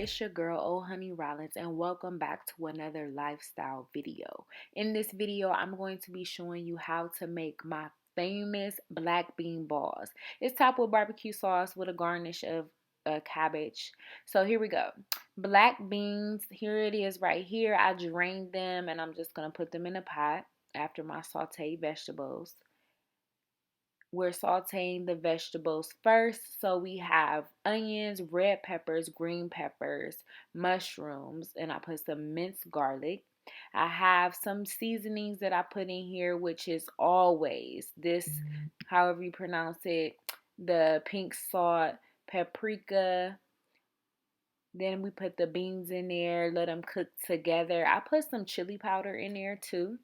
it's your girl, Old Honey Rollins, and welcome back to another lifestyle video. In this video, I'm going to be showing you how to make my famous black bean balls. It's topped with barbecue sauce with a garnish of cabbage. So here we go. Black beans, here it is right here. I drained them and I'm just going to put them in a pot after my sauteed vegetables. We're sauteing the vegetables first. So we have onions, red peppers, green peppers, mushrooms, and I put some minced garlic. I have some seasonings that I put in here, which is always this, however you pronounce it, the pink salt, paprika. Then we put the beans in there, let them cook together. I put some chili powder in there too,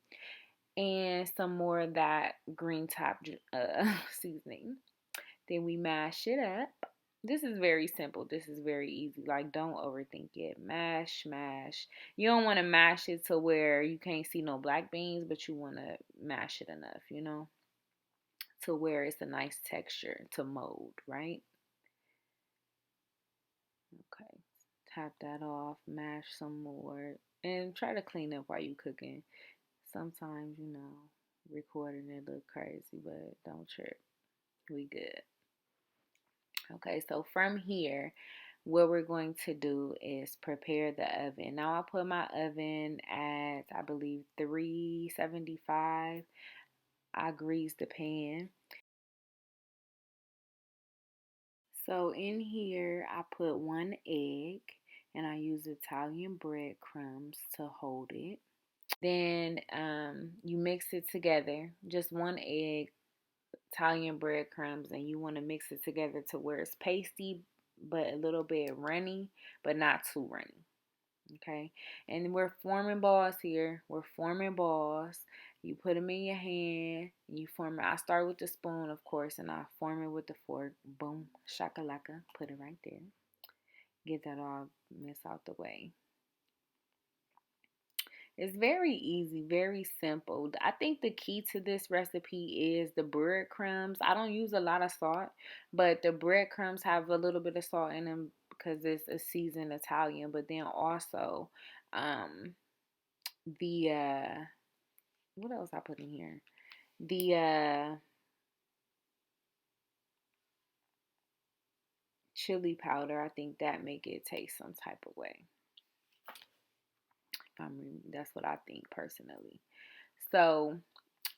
and some more of that green top seasoning. Then we mash it up. This is very simple. This is very easy. Like, don't overthink it. Mash, mash. You don't want to mash it to where you can't see no black beans, but you want to mash it enough, to where it's a nice texture to mold, right? Okay. Tap that off. Mash some more. And try to clean up while you cooking. Sometimes, recording it look crazy, but don't trip. We good. Okay, so from here, what we're going to do is prepare the oven. Now I put my oven at, I believe, 375. I greased the pan. So in here, I put one egg and I use Italian breadcrumbs to hold it. Then you mix it together, just one egg, Italian breadcrumbs, and you want to mix it together to where it's pasty but a little bit runny, but not too runny. Okay, and we're forming balls here. We're forming balls. You put them in your hand. You form it. I start with the spoon, of course, and I form it with the fork. Boom, shakalaka. Put it right there. Get that all mess out the way. It's very easy, very simple. I think the key to this recipe is the breadcrumbs. I don't use a lot of salt, but the breadcrumbs have a little bit of salt in them because it's a seasoned Italian. But then also, um, the what else I put in here? The chili powder. I think that make it taste some type of way. That's what I think personally. So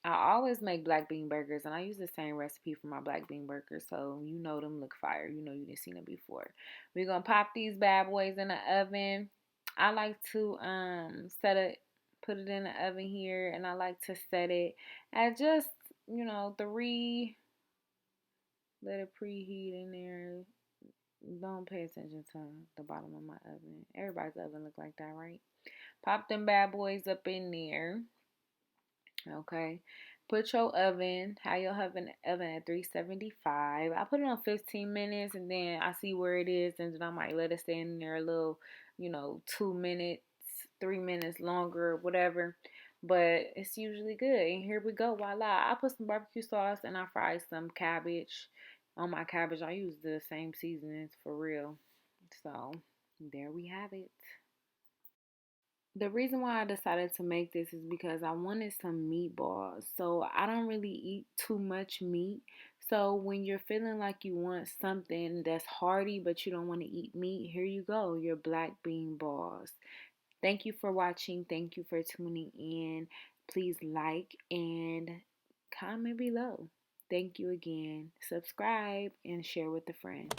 I always make black bean burgers, and I use the same recipe for my black bean burgers, so you know them look fire. You know you didn't see them before. We're gonna pop these bad boys in the oven. I like to put it in the oven here, and I like to set it at just 3. Let it preheat in there. Don't pay attention to the bottom of my oven. Everybody's oven look like that, right? Pop them bad boys up in there. Okay. Put your oven, have your oven at 375. I put it on 15 minutes and then I see where it is and then I might let it stay in there a little, 2 minutes, 3 minutes longer, whatever. But it's usually good. And here we go. Voila. I put some barbecue sauce and I fried some cabbage. On my cabbage, I use the same seasonings for real. So there we have it. The reason why I decided to make this is because I wanted some meatballs. So I don't really eat too much meat. So when you're feeling like you want something that's hearty but you don't want to eat meat, here you go, your black bean balls. Thank you for watching. Thank you for tuning in. Please like and comment below. Thank you again. Subscribe and share with a friend.